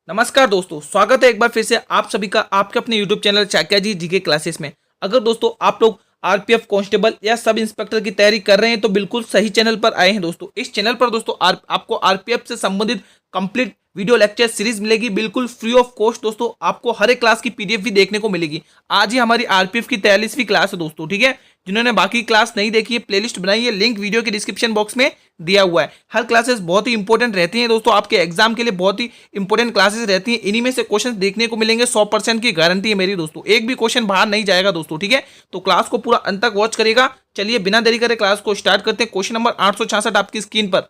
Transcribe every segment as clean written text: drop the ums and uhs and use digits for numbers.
नमस्कार दोस्तों, स्वागत है एक बार फिर से आप सभी का आपके अपने YouTube चैनल चाक्या जी जीके क्लासेस में। अगर दोस्तों आप लोग आरपीएफ कांस्टेबल या सब इंस्पेक्टर की तैयारी कर रहे हैं तो बिल्कुल सही चैनल पर आए हैं दोस्तों। इस चैनल पर दोस्तों आपको आरपीएफ से संबंधित कंप्लीट वीडियो लेक्चर सीरीज मिलेगी बिल्कुल फ्री ऑफ कॉस्ट। दोस्तों आपको हर एक क्लास की पीडीएफ भी देखने को मिलेगी। आज ही हमारी आरपीएफ की 43वीं क्लास है दोस्तों, ठीक है। जिन्होंने बाकी क्लास नहीं देखी है, प्लेलिस्ट बनाई है, लिंक वीडियो के डिस्क्रिप्शन बॉक्स में दिया हुआ है। हर क्लासेस बहुत ही इंपॉर्टेंट रहती हैं दोस्तों, आपके एग्जाम के लिए बहुत ही इंपॉर्टेंट क्लासेस रहती हैं। इन्हीं में से क्वेश्चन देखने को मिलेंगे, 100% की गारंटी है मेरी दोस्तों, एक भी क्वेश्चन बाहर नहीं जाएगा दोस्तों, ठीक है। तो क्लास को पूरा अंत तक वॉच करेगा। चलिए बिना देरी करे क्लास को स्टार्ट करते हैं। क्वेश्चन नंबर 866 आपकी स्क्रीन पर।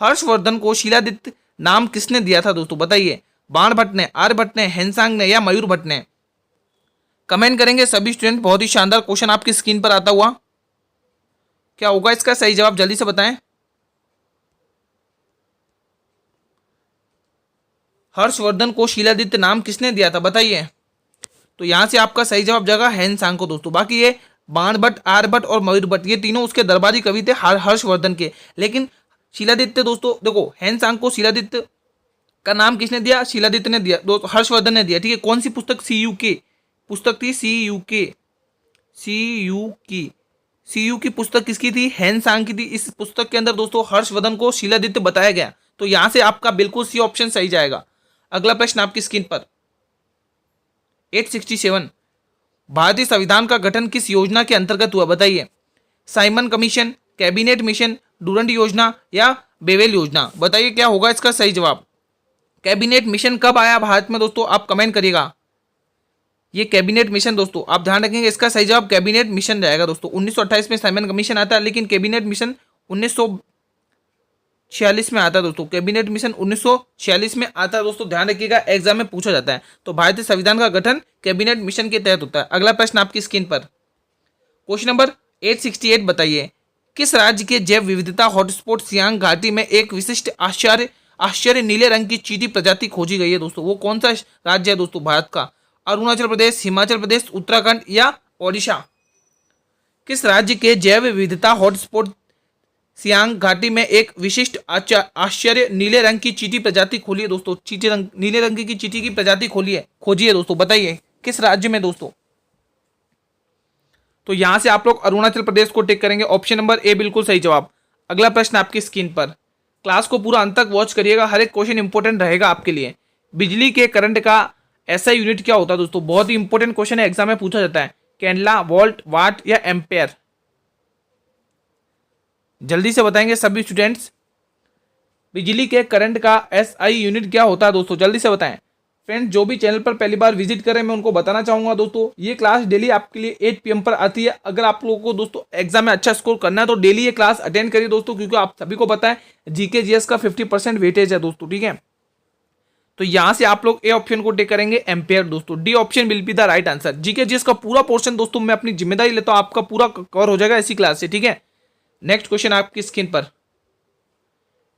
हर्षवर्धन को शिलादित्य नाम किसने दिया था दोस्तों, बताइए। बाणभट्ट ने, आर्यभट्ट ने, हेनसांग ने या मयूर भट्ट ने? कमेंट करेंगे सभी स्टूडेंट। बहुत ही शानदार क्वेश्चन आपकी स्क्रीन पर आता हुआ। क्या होगा इसका सही जवाब, जल्दी से बताएं। हर्षवर्धन को शिलादित्य नाम किसने दिया था, बताइए। तो यहां से आपका सही जवाब जाएगा हेनसांग को दोस्तों। बाकी ये बाणभट्ट, आर्यभट्ट और मयूर भट्ट ये तीनों उसके दरबारी कवि थे हर्षवर्धन के। लेकिन शिलादित्य दोस्तों देखो, हेनसांग को शिलादित्य का नाम किसने दिया? शिलादित्य ने दिया दोस्तों, हर्षवर्धन ने दिया, ठीक है। कौन सी पुस्तक? सीयू के पुस्तक थी, सीयू की पुस्तक किसकी थी? हेनसांग की थी। इस पुस्तक के अंदर दोस्तों हर्षवर्धन को शिलादित्य बताया गया। तो यहां से आपका बिल्कुल सी ऑप्शन सही जाएगा। अगला प्रश्न आपकी स्क्रीन पर 867। भारतीय संविधान का गठन किस योजना के अंतर्गत हुआ, बताइए। Simon commission, cabinet mission, Durand योजना या बेवेल योजना? बताइए क्या होगा इसका सही जवाब। कैबिनेट मिशन कब आया भारत में दोस्तों, आप कमेंट करिएगा। ये कैबिनेट मिशन दोस्तों आप ध्यान रखेंगे, इसका सही जवाब कैबिनेट मिशन रहेगा दोस्तों। 1928 में साइमन कमीशन आता है, लेकिन कैबिनेट मिशन 1946 में आता है दोस्तों। कैबिनेट मिशन 1946 में आता है दोस्तों, ध्यान रखिएगा, एग्जाम में पूछा जाता है। तो भारतीय संविधान का गठन कैबिनेट मिशन के तहत होता है। अगला प्रश्न आपकी स्क्रीन पर क्वेश्चन नंबर 868। बताइए किस राज्य के जैव विविधता हॉटस्पॉट सियांग घाटी में एक विशिष्ट आश्चर्य नीले रंग की चींटी प्रजाति खोजी गई है दोस्तों। वो कौन सा राज्य है दोस्तों भारत का? अरुणाचल प्रदेश, हिमाचल प्रदेश, उत्तराखंड या ओडिशा? किस राज्य के जैव विविधता हॉटस्पॉट सियांग घाटी में एक विशिष्ट आश्चर्य नीले रंग की चींटी प्रजाति खोली है दोस्तों? नीले रंग की चींटी की प्रजाति खोजी है दोस्तों, बताइए किस राज्य में दोस्तों। तो यहां से आप लोग अरुणाचल प्रदेश को टिक करेंगे। ऑप्शन नंबर ए बिल्कुल सही जवाब। अगला प्रश्न आपकी स्क्रीन पर। क्लास को पूरा अंत तक वॉच करिएगा, हर एक क्वेश्चन इंपॉर्टेंट रहेगा आपके लिए। बिजली के करंट का ऐसा यूनिट क्या होता है दोस्तों? बहुत ही इंपॉर्टेंट क्वेश्चन है, एग्जाम में पूछा जाता है। कैंडला, वोल्ट, वाट या एम्पेयर? जल्दी से बताएंगे सभी स्टूडेंट्स। बिजली के करंट का एसआई यूनिट क्या होता है दोस्तों, जल्दी से बताएं। फ्रेंड्स जो भी चैनल पर पहली बार विजिट करें, मैं उनको बताना चाहूंगा दोस्तों, ये क्लास डेली आपके लिए 8 PM पर आती है। अगर आप लोगों को दोस्तों एग्जाम में अच्छा स्कोर करना है तो डेली ये क्लास अटेंड करिए दोस्तों, क्योंकि आप सभी को पता है जीके जीएस का 50% वेटेज है दोस्तों, ठीक है। तो यहां से आप लोग ए ऑप्शन को टेक करेंगे, एम्पेयर दोस्तों। D option will be the right answer. GK GS का पूरा पोर्शन दोस्तों मैं अपनी जिम्मेदारी लेता हूं, आपका पूरा कवर हो जाएगा इसी क्लास से, ठीक है। नेक्स्ट क्वेश्चन आपकी स्क्रीन पर।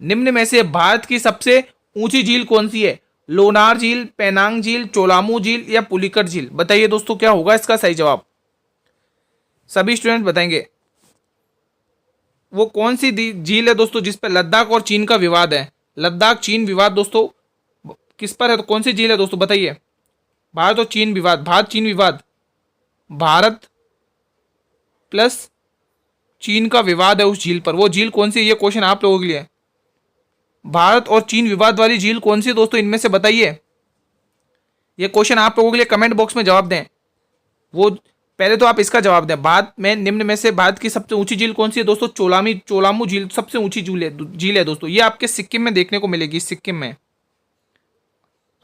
निम्न में से भारत की सबसे ऊंची झील कौन सी है? लोनार झील, पेनांग झील, चोलामू झील या पुलिकट झील? बताइए दोस्तों क्या होगा इसका सही जवाब। सभी स्टूडेंट बताएंगे। वो कौन सी झील है दोस्तों जिस पर लद्दाख और चीन का विवाद है? लद्दाख चीन विवाद दोस्तों किस पर है, तो कौन सी झील है दोस्तों, बताइए। भारत और चीन विवाद, भारत चीन विवाद, भारत प्लस चीन का विवाद है उस झील पर। वो झील कौन सी है, ये क्वेश्चन आप लोगों के लिए। भारत और चीन विवाद वाली झील कौन सी दोस्तों, इनमें से बताइए। ये क्वेश्चन आप लोगों के लिए कमेंट बॉक्स में जवाब दें। वो पहले तो आप इसका जवाब दें। भारत में निम्न में से भारत की सबसे ऊंची झील कौन सी है दोस्तों? चोलामू झील सबसे ऊंची झील है दोस्तों। ये आपके सिक्किम में देखने को मिलेगी, सिक्किम में।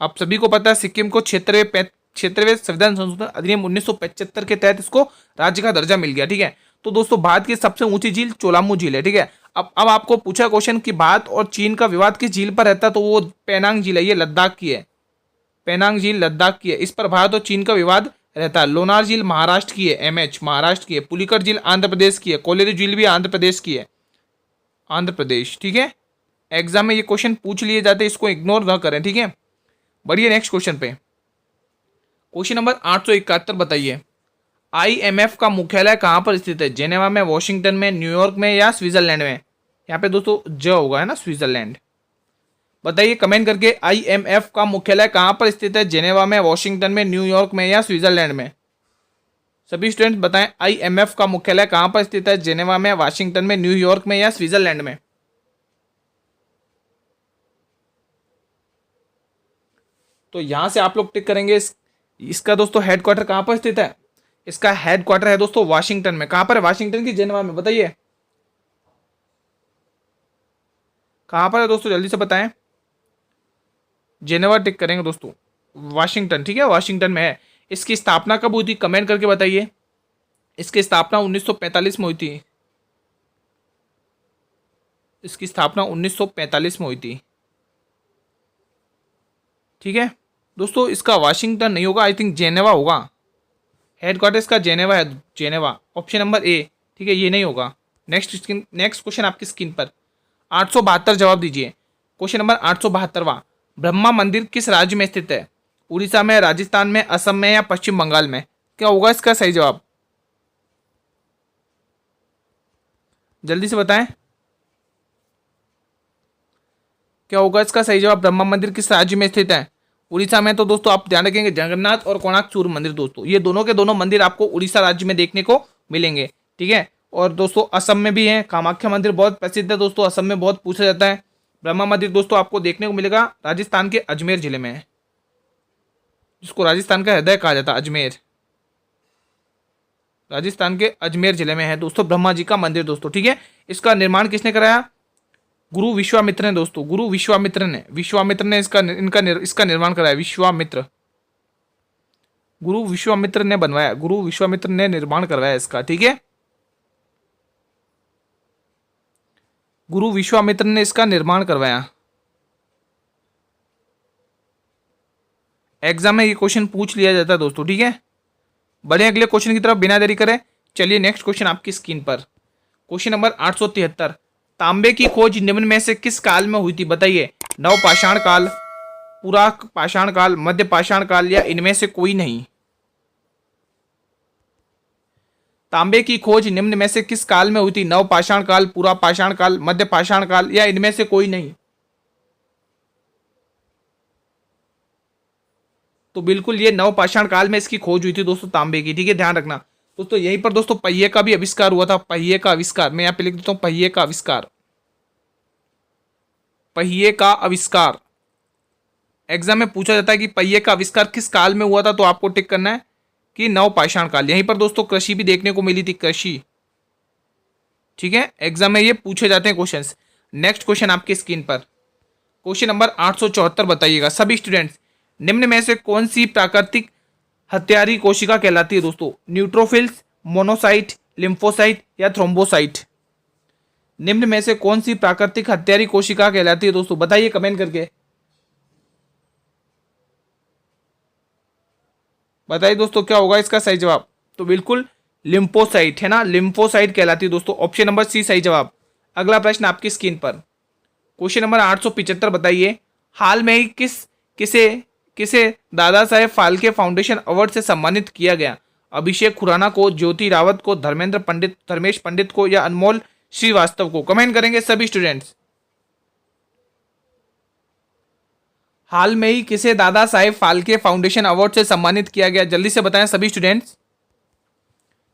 आप सभी को पता है सिक्किम को क्षेत्रवे संविधान संशोधन अधिनियम 1975 के तहत इसको राज्य का दर्जा मिल गया, ठीक है। तो दोस्तों भारत की सबसे ऊंची झील चोलामू झील है, ठीक है। अब आपको पूछा क्वेश्चन कि भारत और चीन का विवाद किस झील पर रहता है, तो वो पेनांग झील है, ये लद्दाख की है। पेनांग झील लद्दाख की है, इस पर भारत और चीन का विवाद रहता है। लोनार झील महाराष्ट्र की है, एमएच महाराष्ट्र की है। पुलिकट झील आंध्र प्रदेश की है। कोलेरू झील भी आंध्र प्रदेश की है, आंध्र प्रदेश, ठीक है। एग्जाम में ये क्वेश्चन पूछ लिए जाते, इसको इग्नोर ना करें, ठीक है। बढ़िए नेक्स्ट क्वेश्चन पे। क्वेश्चन नंबर 871 बताइए आईएमएफ का मुख्यालय कहां पर स्थित है? जेनेवा में, वॉशिंगटन में, न्यूयॉर्क में या स्विट्जरलैंड में? यहाँ पे दोस्तों ज होगा, है ना, स्विट्जरलैंड। बताइए कमेंट करके। IMF का मुख्यालय कहाँ पर स्थित है? जेनेवा में, वॉशिंगटन में, न्यूयॉर्क में या स्विट्जरलैंड में? सभी स्टूडेंट बताएं IMF का मुख्यालय कहाँ पर स्थित है? जेनेवा में, वाशिंगटन में, न्यूयॉर्क में या स्विट्जरलैंड में? तो यहां से आप लोग टिक करेंगे। इसका दोस्तों हेडक्वार्टर कहाँ पर स्थित है? इसका हेडक्वार्टर है दोस्तों वाशिंगटन में। कहाँ पर है? वाशिंगटन की जेनेवा में? बताइए कहाँ पर है दोस्तों, जल्दी से बताएं। जेनेवा टिक करेंगे दोस्तों, वाशिंगटन, ठीक है, वाशिंगटन में है। इसकी स्थापना कब हुई थी? कमेंट करके बताइए। इसकी स्थापना 1945 में हुई थी। इसकी स्थापना 1945 में हुई थी, ठीक है दोस्तों। इसका वाशिंगटन नहीं होगा, आई थिंक जेनेवा होगा। हेडक्वार्टर इसका जेनेवा है, जेनेवा, ऑप्शन नंबर ए, ठीक है, ये नहीं होगा। नेक्स्ट क्वेश्चन आपकी स्क्रीन पर 872 जवाब दीजिए। क्वेश्चन नंबर 872वां, ब्रह्मा मंदिर किस राज्य में स्थित है? उड़ीसा में, राजस्थान में, असम में या पश्चिम बंगाल में? क्या होगा इसका सही जवाब? जल्दी से बताएं क्या होगा इसका सही जवाब। ब्रह्मा मंदिर किस राज्य में स्थित है? उड़ीसा में। तो दोस्तों आप ध्यान रखेंगे जगन्नाथ और कोणार्क सूर्य मंदिर, दोस्तों ये दोनों के दोनों मंदिर आपको उड़ीसा राज्य में देखने को मिलेंगे, ठीक है। और दोस्तों असम में भी है, कामाख्या मंदिर बहुत प्रसिद्ध है दोस्तों, असम में बहुत पूछा जाता है। ब्रह्मा मंदिर दोस्तों आपको देखने को मिलेगा राजस्थान के अजमेर जिले में है, जिसको राजस्थान का हृदय कहा जाता है, अजमेर। राजस्थान के अजमेर जिले में है दोस्तों ब्रह्मा जी का मंदिर दोस्तों, ठीक है। इसका निर्माण किसने कराया? गुरु विश्वामित्र ने दोस्तों, गुरु विश्वामित्र ने इसका निर्माण कराया। विश्वामित्र, गुरु विश्वामित्र ने बनवाया, गुरु विश्वामित्र ने निर्माण करवाया इसका, ठीक है। गुरु विश्वामित्र ने इसका निर्माण करवाया। एग्जाम में ये क्वेश्चन पूछ लिया जाता है दोस्तों, ठीक है। बढ़े अगले क्वेश्चन की तरफ बिना देरी करें। चलिए नेक्स्ट क्वेश्चन आपकी स्क्रीन पर, क्वेश्चन नंबर 873, तांबे की खोज निम्न में से किस काल में हुई थी? बताइए, नव पाषाण काल, पुराक पाषाण काल, मध्य पाषाण काल या इनमें से कोई नहीं? तांबे की खोज निम्न में से किस काल में हुई थी? नव पाषाण काल, पूरा पाषाण काल, मध्य पाषाण काल या इनमें से कोई नहीं? तो बिल्कुल ये नव पाषाण काल में इसकी खोज हुई थी दोस्तों तांबे की, ठीक है, ध्यान रखना दोस्तों। यहीं पर दोस्तों पहिए का भी आविष्कार हुआ था, पहिए का आविष्कार, मैं यहाँ पे लिख देता हूँ पहिए का आविष्कार, पहिए का आविष्कार। एग्जाम में पूछा जाता है कि पहिए का आविष्कार किस काल में हुआ था, तो आपको टिक करना है कि नव पाषाण काल। यहीं पर दोस्तों कृषि भी देखने को मिली थी, कृषि, ठीक है। एग्जाम में ये पूछे जाते हैं क्वेश्चंस। नेक्स्ट क्वेश्चन आपकी स्क्रीन पर, क्वेश्चन नंबर 874 बताइएगा सभी स्टूडेंट्स, निम्न में से कौन सी प्राकृतिक हत्यारी कोशिका कहलाती है दोस्तों? न्यूट्रोफिल्स, मोनोसाइट, लिम्फोसाइट या थ्रोम्बोसाइट? निम्न में से कौन सी प्राकृतिक हत्यारी कोशिका कहलाती है दोस्तों? बताइए कमेंट करके, बताइए दोस्तों क्या होगा इसका सही जवाब। तो बिल्कुल लिम्फोसाइट है ना, लिम्फोसाइट कहलाती है दोस्तों, ऑप्शन नंबर सी सही जवाब। अगला प्रश्न आपकी स्क्रीन पर, क्वेश्चन नंबर 875 बताइए, हाल में ही किसे किसे दादा साहेब फाल्के फाउंडेशन अवार्ड से सम्मानित किया गया? अभिषेक खुराना को, ज्योति रावत को, धर्मेंद्र पंडित, धर्मेश पंडित को या अनमोल श्रीवास्तव को? कमेंट करेंगे सभी स्टूडेंट्स। हाल में ही किसे दादा साहेब फाल्के फाउंडेशन अवार्ड से सम्मानित किया गया? जल्दी से बताएं सभी स्टूडेंट्स।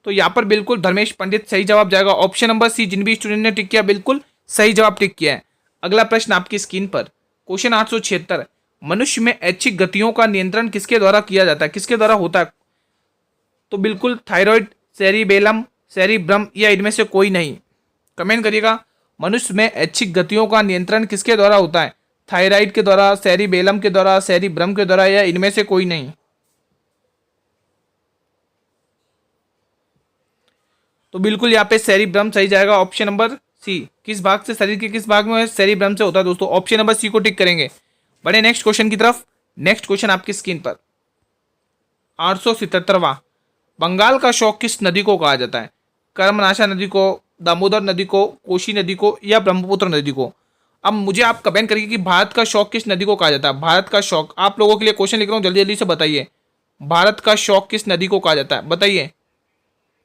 तो यहाँ पर बिल्कुल धर्मेश पंडित सही जवाब जाएगा, ऑप्शन नंबर सी। जिन भी स्टूडेंट ने टिक किया बिल्कुल सही जवाब टिक किया है। अगला प्रश्न आपकी स्क्रीन पर, क्वेश्चन 876, मनुष्य में ऐच्छिक गतियों का नियंत्रण किसके द्वारा किया जाता है? किसके द्वारा होता है? तो बिल्कुल थायराइड, सेरिबेलम, सेरिब्रम या इनमें से कोई नहीं? कमेंट करिएगा। मनुष्य में ऐच्छिक गतियों का नियंत्रण किसके द्वारा होता है? थायराइड के द्वारा, सेरिबेलम के द्वारा, सेरिब्रम के द्वारा या इनमें से कोई नहीं? तो बिल्कुल यहाँ पे सेरिब्रम सही जाएगा, ऑप्शन नंबर सी। किस भाग से, शरीर के किस भाग में सेरिब्रम से होता है दोस्तों? ऑप्शन नंबर सी को टिक करेंगे। बढ़े नेक्स्ट क्वेश्चन की तरफ। नेक्स्ट क्वेश्चन आपकी स्क्रीन पर 877वां, बंगाल का शौक किस नदी को कहा जाता है? कर्मनाशा नदी को, दामोदर नदी को, कोशी नदी को या ब्रह्मपुत्र नदी को? अब मुझे आप कमेंट करिए कि भारत का शौक किस नदी को कहा जाता है? भारत का शौक, आप लोगों के लिए क्वेश्चन लिख रहा हूँ, जल्दी जल्दी से बताइए। भारत का शौक किस नदी को कहा जाता है? बताइए,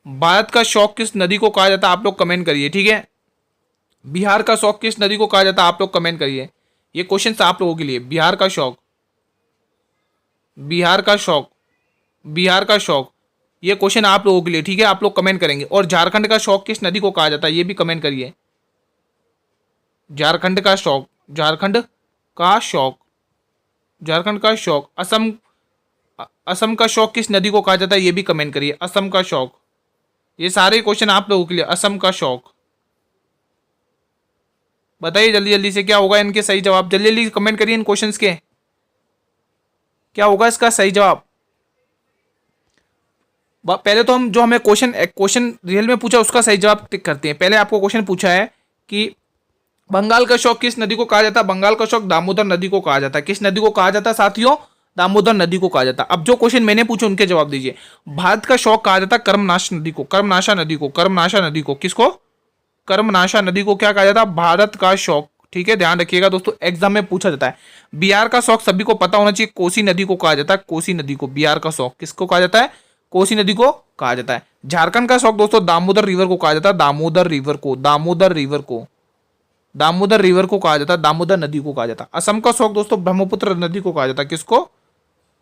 भारत का शौक किस नदी को कहा जाता है? आप लोग कमेंट करिए, ठीक है। बिहार का शौक किस नदी को कहा जाता है? आप लोग कमेंट करिए। ये क्वेश्चन आप लोगों के लिए। बिहार का शौक, बिहार का शौक, बिहार का शौक, ये क्वेश्चन आप लोगों के लिए, ठीक है। आप लोग कमेंट करेंगे। और झारखंड का शौक किस नदी को कहा जाता है, ये भी कमेंट करिए। झारखंड का शौक, झारखंड का शौक, झारखंड का शौक, असम, असम का शौक किस नदी को कहा जाता है, ये भी कमेंट करिए। असम का शौक, ये सारे क्वेश्चन आप लोगों के लिए। असम का शौक, बताइए जल्दी जल्दी से क्या होगा इनके सही जवाब। जल्दी जल्दी कमेंट करिए इन क्वेश्चंस के, क्या होगा इसका सही जवाब। पहले तो हम जो हमें क्वेश्चन क्वेश्चन रियल में पूछा उसका सही जवाब टिक करते हैं। पहले आपको क्वेश्चन पूछा है कि बंगाल का शौक किस नदी को कहा जाता है। बंगाल का शौक दामोदर नदी को कहा जाता है। किस नदी को कहा जाता है साथियों, दामोदर नदी को कहा जाता है। अब जो क्वेश्चन मैंने पूछे उनके जवाब दीजिए। भारत का शौक कहा जाता है कर्मनाश नदी को, कर्मनाशा नदी को, कर्मनाशा नदी को, किसको, कर्मनाशा नदी को क्या कहा जाता है, भारत का शौक, ठीक है। ध्यान रखिएगा दोस्तों, एग्जाम में पूछा जाता है। बिहार का शौक सभी को पता होना चाहिए, कोसी नदी को कहा जाता है, कोसी नदी को। बिहार का शौक किसको कहा जाता है, कोसी नदी को कहा जाता है। झारखंड का शौक दोस्तों दामोदर रिवर को कहा जाता है, दामोदर रिवर को, दामोदर रिवर को, दामोदर रिवर को कहा जाता है, दामोदर नदी को कहा जाता है। असम का शौक दोस्तों ब्रह्मपुत्र नदी को कहा जाता है, किसको,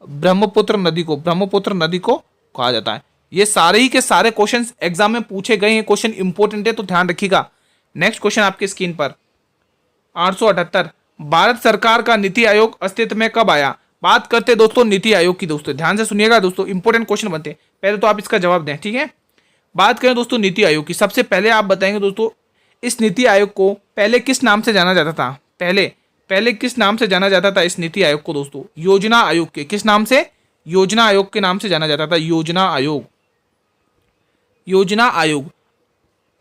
ब्रह्मपुत्र नदी को, ब्रह्मपुत्र नदी को कहा जाता है। ये सारे ही के सारे क्वेश्चंस एग्जाम में पूछे गए हैं, क्वेश्चन इंपॉर्टेंट है तो ध्यान रखिएगा। नेक्स्ट क्वेश्चन आपकी स्क्रीन पर 878, भारत सरकार का नीति आयोग अस्तित्व में कब आया। बात करते हैं दोस्तों नीति आयोग की। दोस्तों ध्यान से सुनिएगा दोस्तों, इंपॉर्टेंट क्वेश्चन बनते हैं। पहले तो आप इसका जवाब दें, ठीक है। बात करें दोस्तों नीति आयोग की, सबसे पहले आप बताएंगे दोस्तों इस नीति आयोग को पहले किस नाम से जाना जाता था। पहले पहले किस नाम से जाना जाता था इस नीति आयोग को दोस्तों, योजना आयोग के, किस नाम से, योजना आयोग के नाम से जाना जाता था, योजना आयोग, योजना आयोग,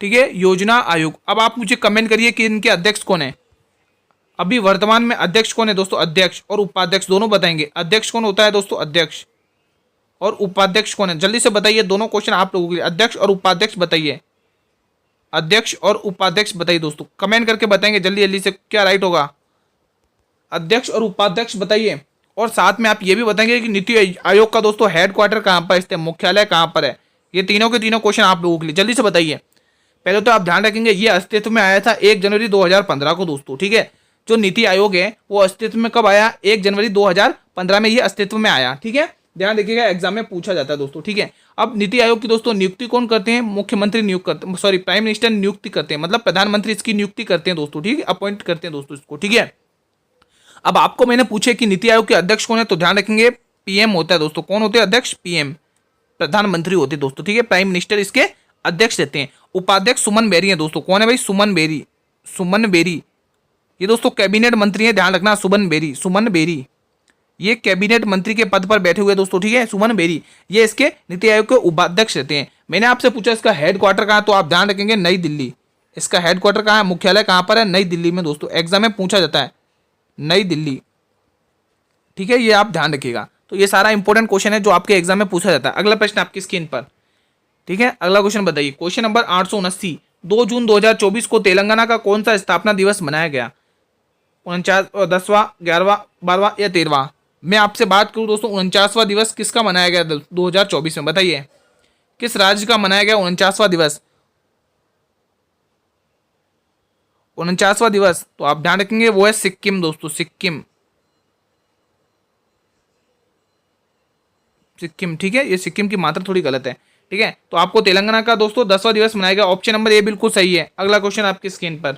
ठीक है, योजना आयोग। अब आप मुझे कमेंट करिए कि इनके अध्यक्ष कौन है, अभी वर्तमान में अध्यक्ष कौन है दोस्तों, अध्यक्ष और उपाध्यक्ष दोनों बताएंगे। अध्यक्ष कौन होता है दोस्तों, अध्यक्ष, और उपाध्यक्ष कौन है, जल्दी से बताइए। दोनों क्वेश्चन आप लोगों के लिए, अध्यक्ष और उपाध्यक्ष बताइए, अध्यक्ष और उपाध्यक्ष बताइए दोस्तों, कमेंट करके बताएंगे जल्दी जल्दी से क्या राइट होगा। अध्यक्ष और उपाध्यक्ष बताइए। और साथ में आप ये भी बताएंगे कि नीति आयोग का दोस्तों हेडक्वार्टर कहाँ पर स्थित है, मुख्यालय कहाँ पर है। ये तीनों के तीनों क्वेश्चन आप लोगों के लिए, जल्दी से बताइए। पहले तो आप ध्यान रखेंगे ये अस्तित्व में आया था 1 जनवरी 2015 को दोस्तों, ठीक है। जो नीति आयोग है वो अस्तित्व में कब आया, 1 जनवरी 2015 में ये अस्तित्व में आया, ठीक है। ध्यान रखिएगा, एग्जाम में पूछा जाता है दोस्तों, ठीक है। अब नीति आयोग की दोस्तों नियुक्ति कौन करते हैं, मुख्यमंत्री नियुक्त करते हैं, सॉरी प्राइम मिनिस्टर नियुक्ति करते हैं, मतलब प्रधानमंत्री इसकी नियुक्ति करते हैं दोस्तों, ठीक है, अपॉइंट करते हैं दोस्तों इसको, ठीक है। अब आपको मैंने पूछे कि नीति आयोग के अध्यक्ष कौन है, तो ध्यान रखेंगे पीएम होता है दोस्तों। कौन होते हैं अध्यक्ष, पीएम, प्रधानमंत्री होते हैं दोस्तों, ठीक है। प्राइम मिनिस्टर इसके अध्यक्ष रहते हैं। उपाध्यक्ष सुमन बेरी है दोस्तों। कौन है भाई, सुमन बेरी, सुमन बेरी, ये दोस्तों कैबिनेट मंत्री है, ध्यान रखना, सुमन बेरी, सुमन बेरी, ये कैबिनेट मंत्री के पद पर बैठे हुए दोस्तों, ठीक है, सुमन बेरी, ये इसके नीति आयोग के उपाध्यक्ष रहते हैं। मैंने आपसे पूछा इसका हेडक्वार्टर कहाँ है, तो आप ध्यान रखेंगे नई दिल्ली। इसका हेडक्वार्टर कहाँ है, मुख्यालय कहाँ पर है, नई दिल्ली में दोस्तों, एग्जाम में पूछा जाता है, नई दिल्ली, ठीक है, ये आप ध्यान रखिएगा। तो ये सारा इंपॉर्टेंट क्वेश्चन है जो आपके एग्जाम में पूछा जाता है। अगला प्रश्न आपकी स्क्रीन पर, ठीक है, अगला क्वेश्चन बताइए। क्वेश्चन नंबर 879, 2 जून 2024 को तेलंगाना का कौन सा स्थापना दिवस मनाया गया, 49वां, 10वां, 11वां, 12वां या 13वां। मैं आपसे बात करूं दोस्तों 49वां दिवस किसका मनाया गया 2024 में, बताइए किस राज्य का मनाया गया 49वां दिवस, 49वां दिवस। तो आप ध्यान रखेंगे वो है सिक्किम दोस्तों, सिक्किम, सिक्किम, ठीक है। ये सिक्किम की मात्रा थोड़ी गलत है, ठीक है। तो आपको तेलंगाना का दोस्तों 10वां दिवस मनाया गया, ऑप्शन नंबर ए बिल्कुल सही है। अगला क्वेश्चन आपकी स्क्रीन पर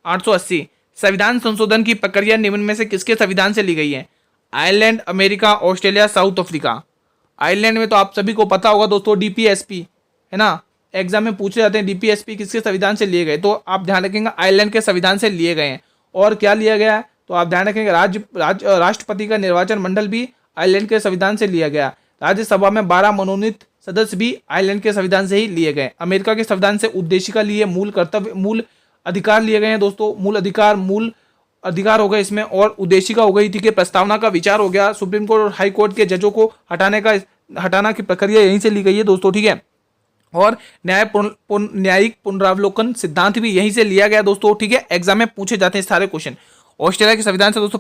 880, संविधान संशोधन की प्रक्रिया निम्न में से किसके संविधान से ली गई है, Ireland, America, Australia, south Africa. Ireland में तो आप सभी को पता होगा दोस्तों डीपीएसपी है ना, एग्जाम में पूछे जाते हैं डीपीएसपी किसके संविधान से लिए गए, तो आप ध्यान रखेंगे आयरलैंड के संविधान से लिए गए हैं। और क्या लिया गया है, तो आप ध्यान रखेंगे राष्ट्रपति का निर्वाचन मंडल भी आयरलैंड के संविधान से लिया गया। राज्यसभा में 12 मनोनीत सदस्य भी आयरलैंड के संविधान से ही लिए गए। अमेरिका के संविधान से उद्देशिका लिए, मूल कर्तव्य, मूल अधिकार लिए गए हैं दोस्तों, मूल अधिकार हो गए इसमें, और उद्देशिका हो गई थी कि प्रस्तावना का विचार हो गया। सुप्रीम कोर्ट और हाई कोर्ट के जजों को हटाना की प्रक्रिया यहीं से ली गई है दोस्तों, ठीक है। और न्यायिक पुनरावलोकन सिद्धांत भी यहीं से लिया गया दोस्तों, ठीक है। एग्जाम में पूछे जाते हैं सारे क्वेश्चन। ऑस्ट्रेलिया के संविधान से दोस्तों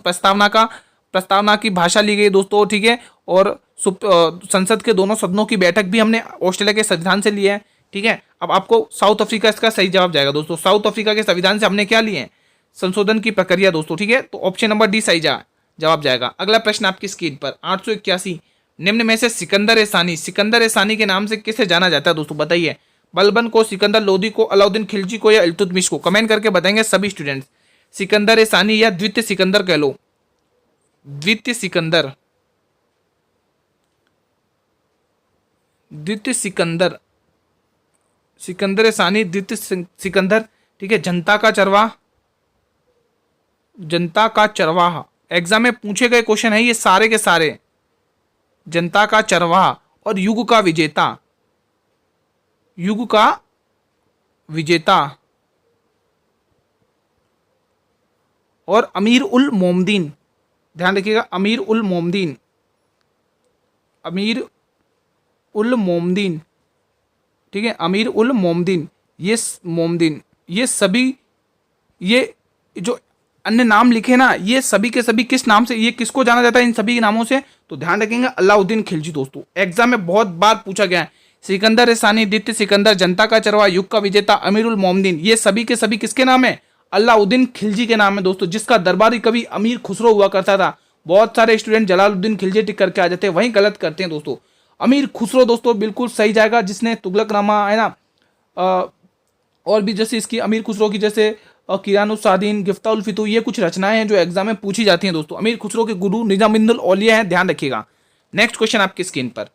प्रस्तावना की भाषा ली गई दोस्तों, ठीक है। और संसद के दोनों सदनों की बैठक भी हमने ऑस्ट्रेलिया के संविधान से ली है, ठीक है। अब आपको साउथ अफ्रीका इसका सही जवाब जाएगा दोस्तों। साउथ अफ्रीका के संविधान से हमने क्या लिए हैं, संशोधन की प्रक्रिया दोस्तों, ठीक है। तो ऑप्शन नंबर डी सही जवाब जाएगा। अगला प्रश्न आपकी स्क्रीन पर 881, निम्न में से सिकंदर ए सानी के नाम से किसे जाना जाता है दोस्तों, बताइए। बलबन को, सिकंदर लोदी को, अलाउद्दीन खिलजी को या इल्तुतमिश को? कमेंट करके बताएंगे सभी स्टूडेंट्स। सिकंदर ए सानी या द्वितीय सिकंदर कह लो, द्वितीय सिकंदर, द्वितीय सिकंदर, सिकंदर ए सानी, द्वितीय सिकंदर, ठीक है। जनता का चरवाहा, जनता का चरवाहा एग्जाम में पूछे गए क्वेश्चन है ये सारे के सारे। जनता का चरवाहा और युग का विजेता, युग का विजेता और अमीर उल मोमदीन, ध्यान रखिएगा, अमीर उल मोमदीन, अमीर उल मोमदीन, ठीक है, अमीर उल मोमदीन, ये मोमदीन, ये सभी, ये जो अन्य नाम लिखे ना, ये सभी के सभी किस नाम से, ये किसको जाना जाता है इन सभी नामों से? तो ध्यान रखेंगे अलाउद्दीन खिलजी दोस्तों। एग्जाम में बहुत बार पूछा गया है। सिकंदर ए सानी, द्वितीय सिकंदर, जनता का चरवाहा, युग का विजेता, अमीर उल मोमदीन, ये सभी के सभी किसके नाम है? अलाउद्दीन खिलजी के नाम है दोस्तों, जिसका दरबारी कवि अमीर खुसरो हुआ करता था। बहुत सारे स्टूडेंट जलालुद्दीन खिलजी टिक करके आ जाते हैं, वहीं गलत करते हैं दोस्तों। अमीर खुसरो दोस्तों बिल्कुल सही जाएगा, जिसने तुगलकनामा है ना, और भी जैसे इसकी अमीर खुसरो की जैसे किरानुसादीन, गिफ्ता उल फितूह, ये कुछ रचनाएं हैं जो एग्जाम में पूछी जाती हैं दोस्तों। अमीर खुसरो के गुरु निजामुद्दीन औलिया हैं, ध्यान रखिएगा। नेक्स्ट क्वेश्चन आपकी स्क्रीन पर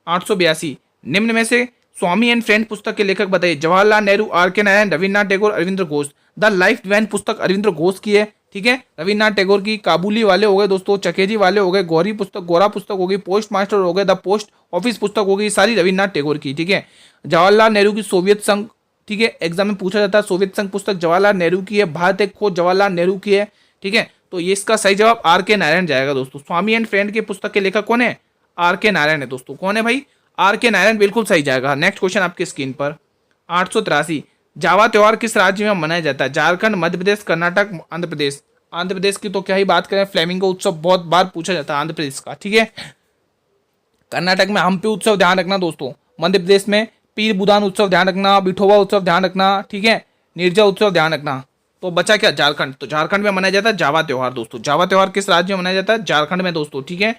882, निम्न में से स्वामी एंड फ्रेंड पुस्तक के लेखक बताइए। Jawaharlal Nehru, R K Narayan, Rabindranath Tagore, Aurobindo Ghosh. The life divine पुस्तक अरविंद घोष की है, ठीक है। रविन्द्रनाथ टैगोर की काबुली वाले हो गए दोस्तों, चकेजी वाले हो गए, गौरी पुस्तक, गोरा पुस्तक हो गई, पोस्ट मास्टर हो गए, द पोस्ट ऑफिस पुस्तक हो गई, सारी रविन्द्रनाथ टैगोर की, ठीक है। जवाहरलाल नेहरू की सोवियत संघ, ठीक है, एग्जाम में पूछा जाता है। सोवियत संघ पुस्तक जवाहरलाल नेहरू की है। भारत एक खोज जवाहरलाल नेहरू की है, ठीक है। तो ये इसका सही जवाब आर के नारायण जाएगा दोस्तों। स्वामी एंड फ्रेंड के पुस्तक के लेखक कौन है? आर के नारायण है दोस्तों। कौन है भाई? आर के नारायण, बिल्कुल सही जाएगा। नेक्स्ट क्वेश्चन आपकी स्क्रीन पर 883, जावा त्योहार किस राज्य में मनाया जाता है? झारखंड, मध्य प्रदेश, कर्नाटक, आंध्र प्रदेश। आंध्र प्रदेश की तो क्या ही बात करें, फ्लेमिंगो उत्सव बहुत बार पूछा जाता है आंध्र प्रदेश का, ठीक है। कर्नाटक में हम्पी उत्सव, ध्यान रखना दोस्तों। मध्य प्रदेश में पीर बुदान उत्सव, ध्यान रखना। बिठोबा उत्सव, ध्यान रखना, ठीक है। निर्जा उत्सव, ध्यान रखना। तो बचा क्या? झारखंड। तो झारखंड में मनाया जाता है जावा त्योहार दोस्तों। जावा त्योहार किस राज्य में मनाया जाता है? झारखंड में दोस्तों, ठीक है।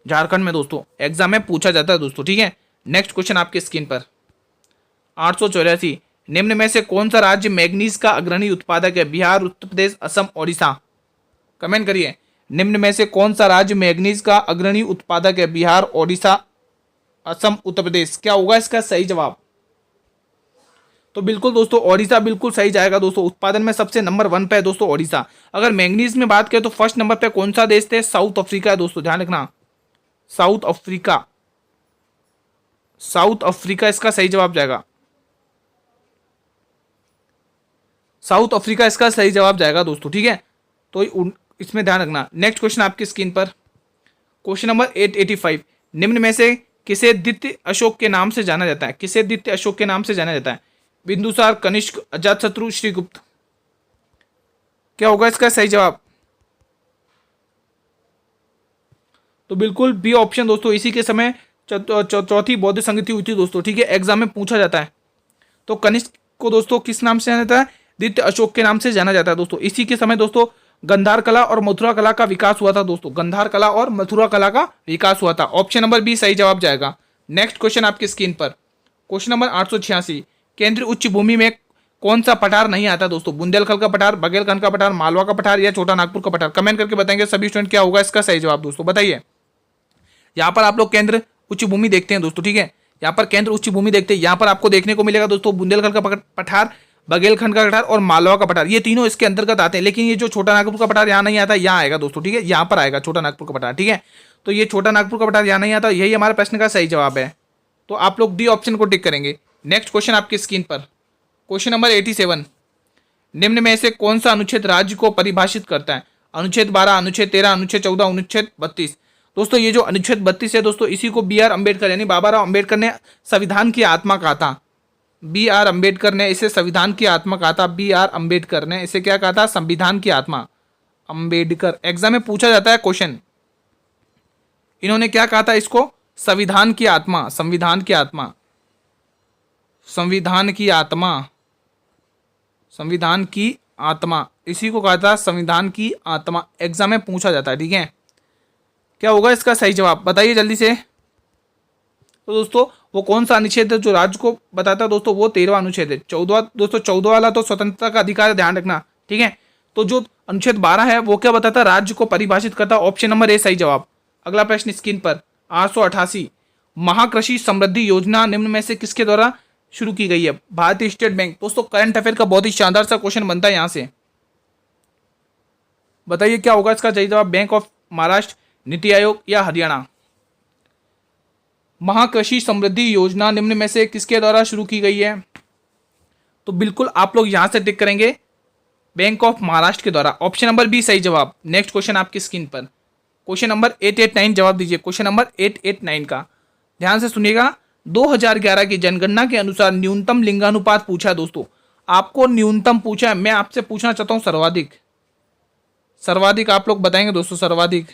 झारखंड में दोस्तों एग्जाम में पूछा जाता है दोस्तों, ठीक है। नेक्स्ट क्वेश्चन आपकी स्क्रीन पर 884, निम्न में से कौन सा राज्य मैग्नीज का अग्रणी उत्पादक है? बिहार, उत्तर प्रदेश, असम, ओडिशा। कमेंट करिए, निम्न में से कौन सा राज्य मैग्नीज का अग्रणी उत्पादक है? बिहार, ओडिशा, असम, उत्तर प्रदेश। क्या होगा इसका सही जवाब? तो बिल्कुल दोस्तों ओडिशा बिल्कुल सही जाएगा दोस्तों। उत्पादन में सबसे नंबर 1 पे है दोस्तों ओडिशा। अगर मैंगनीज में बात करें तो फर्स्ट नंबर पे कौन सा देश थे? साउथ अफ्रीका है दोस्तों, ध्यान रखना। साउथ अफ्रीका, साउथ अफ्रीका इसका सही जवाब जाएगा। साउथ अफ्रीका इसका सही जवाब जाएगा दोस्तों, ठीक है। तो इसमें ध्यान रखना। नेक्स्ट क्वेश्चन आपकी स्क्रीन पर क्वेश्चन नंबर 885, निम्न में से किसे द्वितीय अशोक के नाम से जाना जाता है? किसे द्वितीय अशोक के नाम से जाना जाता है? बिंदुसार, कनिष्क, अजातशत्रु, श्रीगुप्त। क्या होगा इसका सही जवाब? तो बिल्कुल बी ऑप्शन दोस्तों। इसी के समय चौथी बौद्ध संगति हुई थी दोस्तों, ठीक है। एग्जाम में पूछा जाता है। तो कनिष्क को दोस्तों किस नाम से जाना जाता है? द्वितीय अशोक के नाम से जाना जाता है दोस्तों। इसी के समय दोस्तों गंधार कला और मथुरा कला का विकास हुआ था दोस्तों। गंधार कला और मथुरा कला का विकास हुआ था। ऑप्शन नंबर बी सही जवाब जाएगा। नेक्स्ट क्वेश्चन आपकी स्क्रीन पर क्वेश्चन नंबर 886, केंद्रीय उच्च भूमि में कौन सा पठार नहीं आता दोस्तों? बुंदेलखंड का पठार, बघेलखंड का पठार, मालवा का पठार या छोटा नागपुर का पठार। कमेंट करके बताएंगे सभी स्टूडेंट क्या होगा इसका सही जवाब दोस्तों, बताइए। यहाँ पर आप लोग केंद्र उच्च भूमि देखते हैं दोस्तों, ठीक है। यहाँ पर केंद्र उच्च भूमि देखते हैं। यहाँ पर आपको देखने को मिलेगा दोस्तों बुंदेलखंड का पठार, बघेलखंड का पठार और मालवा का पठार। ये तीनों इसके अंतर्गत आते हैं। लेकिन ये जो छोटा नागपुर का पठार यहाँ नहीं आता, यहाँ आएगा दोस्तों, ठीक है। यहाँ पर आएगा छोटा नागपुर का पठार, ठीक है। तो ये छोटा नागपुर का पठार यहाँ नहीं आता। यही हमारे प्रश्न का सही जवाब है। तो आप लोग डी ऑप्शन को टिक करेंगे। नेक्स्ट क्वेश्चन आपकी स्क्रीन पर क्वेश्चन नंबर 87, निम्न में से कौन सा अनुच्छेद राज्य को परिभाषित करता है? अनुच्छेद 12, अनुच्छेद 13, अनुच्छेद 14, अनुच्छेद 32। दोस्तों ये जो अनुच्छेद 32 है दोस्तों, इसी को बी आर अम्बेडकर यानी बाबा राव अम्बेडकर ने संविधान की आत्मा कहा था। बी आर अम्बेडकर ने इसे संविधान की आत्मा कहा था। बी आर अम्बेडकर ने इसे क्या कहा था? संविधान की आत्मा। अम्बेडकर एग्जाम में पूछा जाता है क्वेश्चन, इन्होंने क्या कहा था इसको? संविधान की आत्मा, संविधान की आत्मा, संविधान की आत्मा, संविधान की आत्मा। इसी को कहा था संविधान की आत्मा, एग्जाम में पूछा जाता है। ठीक है, क्या होगा इसका सही जवाब, बताइए जल्दी से। तो दोस्तों वो कौन सा अनुच्छेद है जो राज्य को बताता है दोस्तों, वो 13वां अनुच्छेद है। 14वां दोस्तों, 14 वाला तो स्वतंत्रता का अधिकार है, ध्यान रखना। ठीक है, तो जो अनुच्छेद 12 है वो क्या बताता है, राज्य को परिभाषित करता है। ऑप्शन नंबर ए सही जवाब। अगला प्रश्न स्क्रीन पर 888, महाकृषि समृद्धि योजना निम्न में से किसके द्वारा शुरू की गई है। भारतीय स्टेट बैंक। दोस्तों करंट अफेयर का बहुत ही शानदार सा क्वेश्चन बनता है यहाँ से, बताइए क्या होगा इसका सही जवाब। बैंक ऑफ महाराष्ट्र, नीति आयोग या हरियाणा। महाकृषि समृद्धि योजना निम्न में से किसके द्वारा शुरू की गई है, तो बिल्कुल आप लोग यहां से टिक करेंगे, बैंक ऑफ महाराष्ट्र के द्वारा। ऑप्शन नंबर बी सही जवाब। नेक्स्ट क्वेश्चन आपकी स्क्रीन पर, क्वेश्चन नंबर 889 जवाब दीजिए। क्वेश्चन नंबर 889 का ध्यान से सुनिएगा। 2011 की जनगणना के अनुसार न्यूनतम लिंगानुपात पूछा है दोस्तों, आपको न्यूनतम पूछा है, मैं आपसे पूछना चाहता हूं सर्वाधिक। सर्वाधिक आप लोग बताएंगे दोस्तों, सर्वाधिक।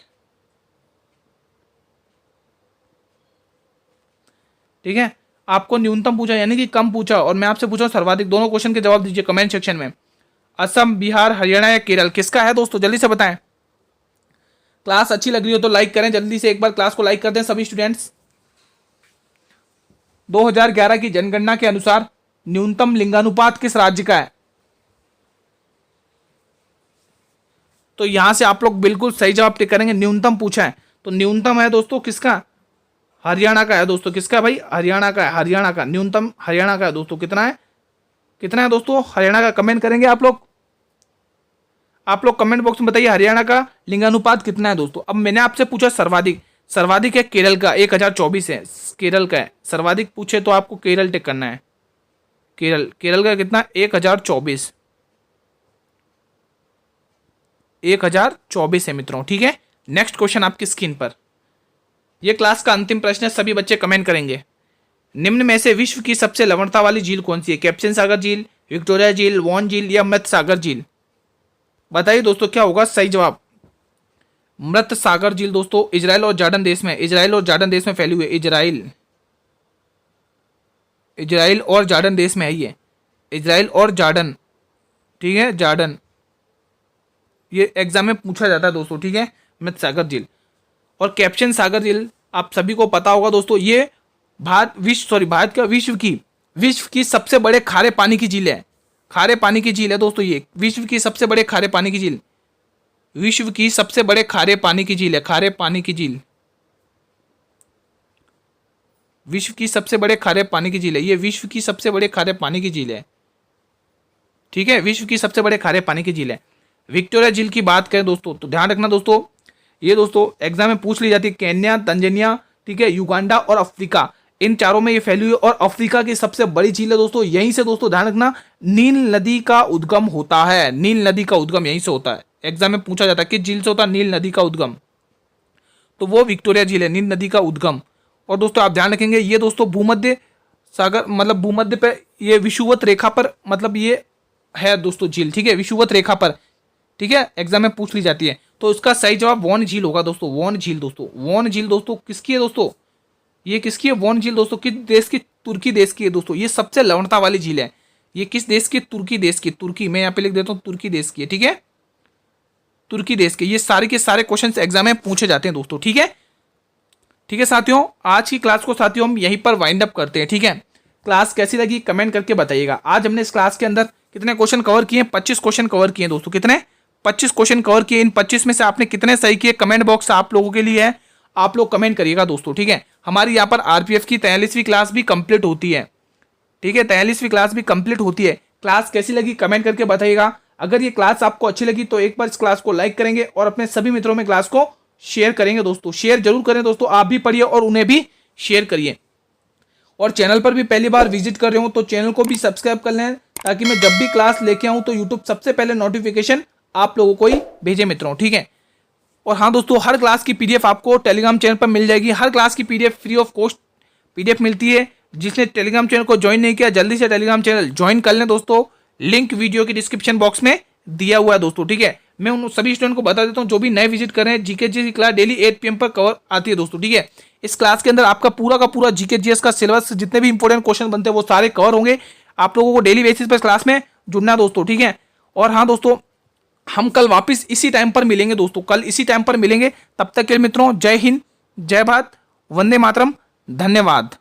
ठीक है, आपको न्यूनतम पूछा यानी कि कम पूछा, और मैं आपसे पूछा सर्वाधिक। दोनों क्वेश्चन के जवाब दीजिए कमेंट सेक्शन में। असम, बिहार, हरियाणा या केरल, किसका है दोस्तों, जल्दी से बताएं। क्लास अच्छी लग रही हो तो लाइक करें जल्दी से, एक बार क्लास को लाइक कर दें सभी स्टूडेंट्स। 2011 की जनगणना के अनुसार न्यूनतम लिंगानुपात किस राज्य का है, तो यहां से आप लोग बिल्कुल सही जवाब टिक करेंगे। न्यूनतम पूछा है तो न्यूनतम है दोस्तों किसका, हरियाणा का है दोस्तों। किसका भाई, हरियाणा का है, हरियाणा का न्यूनतम हरियाणा का है दोस्तों। कितना है, कितना है दोस्तों हरियाणा का, कमेंट करेंगे आप लोग। आप लोग कमेंट बॉक्स में बताइए हरियाणा का लिंगानुपात कितना है दोस्तों। अब मैंने आपसे पूछा सर्वाधिक, सर्वाधिक है केरल का 1024 है, केरल का है सर्वाधिक पूछे तो आपको केरल टिक करना है। केरल, केरल का कितना 1024, 1024 है मित्रों। ठीक है, नेक्स्ट क्वेश्चन आपकी स्क्रीन पर, यह क्लास का अंतिम प्रश्न है, सभी बच्चे कमेंट करेंगे। निम्न में से विश्व की सबसे लवणता वाली झील कौन सी है, कैप्शन सागर झील, विक्टोरिया झील, वॉन झील या मृत सागर झील, बताइए दोस्तों क्या होगा सही जवाब। मृत सागर झील दोस्तों इजराइल और जॉर्डन देश में, इजराइल और जॉर्डन देश में फैली हुई है। इजराइल, इजराइल और जॉर्डन देश में है ये, इजराइल और जॉर्डन। ठीक है, जॉर्डन, ये एग्जाम में पूछा जाता है दोस्तों। ठीक है, मृत सागर झील और कैप्शन सागर झील आप सभी को पता होगा दोस्तों, ये भारत का विश्व की सबसे बड़े खारे पानी की झील है। खारे पानी की झील है दोस्तों, ये विश्व की सबसे बड़े खारे पानी की झील, विश्व की सबसे बड़े खारे पानी की झील है। खारे पानी की झील, विश्व की सबसे बड़े खारे पानी की झील है, ये विश्व की सबसे बड़े खारे पानी की झील है। ठीक है, विश्व की सबसे बड़े खारे पानी की झील है। विक्टोरिया झील की बात करें दोस्तों तो ध्यान रखना दोस्तों, ये दोस्तों एग्जाम में पूछ ली जाती है। केन्या, तंजानिया, ठीक है, युगांडा और अफ्रीका, इन चारों में ये फैली हुई है और अफ्रीका की सबसे बड़ी झील है दोस्तों। यहीं से दोस्तों ध्यान रखना नील नदी का उद्गम होता है, नील नदी का उद्गम यहीं से होता है। एग्जाम में पूछा जाता है किस झील से होता है नील नदी का उद्गम, तो वो विक्टोरिया झील है, नील नदी का उद्गम। और दोस्तों आप ध्यान रखेंगे ये दोस्तों भूमध्य सागर मतलब भूमध्य पे ये विषुवत रेखा पर मतलब ये है दोस्तों झील। ठीक है, विषुवत रेखा पर। ठीक है, एग्जाम में पूछ ली जाती है तो इसका सही जवाब वॉन झील होगा दोस्तों। वॉन झील दोस्तों, वॉन झील दोस्तों किसकी है दोस्तों, ये किसकी है वॉन झील दोस्तों, किस देश की, तुर्की देश की है दोस्तों। ये सबसे लवणता वाली झील है, ये किस देश की, तुर्की देश की। तुर्की, मैं यहाँ पे लिख देता हूँ तुर्की देश की है। ठीक है, तुर्की देश के। ये सारे के सारे क्वेश्चन एग्जाम में पूछे जाते हैं दोस्तों। ठीक है, ठीक है साथियों, आज की क्लास को साथियों हम यहीं पर वाइंड अप करते हैं। ठीक है, क्लास कैसी लगी कमेंट करके बताइएगा। आज हमने इस क्लास के अंदर कितने क्वेश्चन कवर किए, 25 क्वेश्चन कवर किए दोस्तों। कितने, 25 क्वेश्चन कवर किए। इन 25 में से आपने कितने सही किए, कमेंट बॉक्स आप लोगों के लिए है, आप लोग कमेंट करिएगा दोस्तों। ठीक है, हमारी यहाँ पर आरपीएफ की 43वीं क्लास भी कंप्लीट होती है। ठीक है, 43वीं क्लास भी कंप्लीट होती है। क्लास कैसी लगी कमेंट करके बताइएगा। अगर ये क्लास आपको अच्छी लगी तो एक बार इस क्लास को लाइक करेंगे और अपने सभी मित्रों में क्लास को शेयर करेंगे दोस्तों। शेयर जरूर करें दोस्तों, आप भी पढ़िए और उन्हें भी शेयर करिए। और चैनल पर भी पहली बार विजिट कर रहे हो तो चैनल को भी सब्सक्राइब कर लें, ताकि मैं जब भी क्लास लेके आऊँ तो यूट्यूब सबसे पहले नोटिफिकेशन आप लोगों को ही भेजे मित्रों। ठीक है, और हाँ दोस्तों, हर क्लास की पीडीएफ आपको टेलीग्राम चैनल पर मिल जाएगी। हर क्लास की PDF free of cost PDF मिलती है। जिसने टेलीग्राम चैनल को ज्वाइन नहीं किया जल्दी से टेलीग्राम चैनल ज्वाइन कर लें दोस्तों, लिंक वीडियो की डिस्क्रिप्शन बॉक्स में दिया हुआ है दोस्तों। ठीक है, मैं उन सभी स्टूडेंट को बता देता हूँ जो भी नए विजिट कर रहे हैं, जीके जी की क्लास डेली 8 PM पर कवर आती है दोस्तों। ठीक है, इस क्लास के अंदर आपका पूरा का पूरा जीके जीएस का सिलेबस, जितने भी इंपॉर्टेंट क्वेश्चन बनते हैं वो सारे कवर होंगे। आप लोगों को डेली बेसिस पर क्लास में जुड़ना दोस्तों। ठीक है, और हाँ दोस्तों, हम कल वापस इसी टाइम पर मिलेंगे दोस्तों, कल इसी टाइम पर मिलेंगे। तब तक के लिए मित्रों, जय हिंद, जय भारत, वंदे मातरम, धन्यवाद।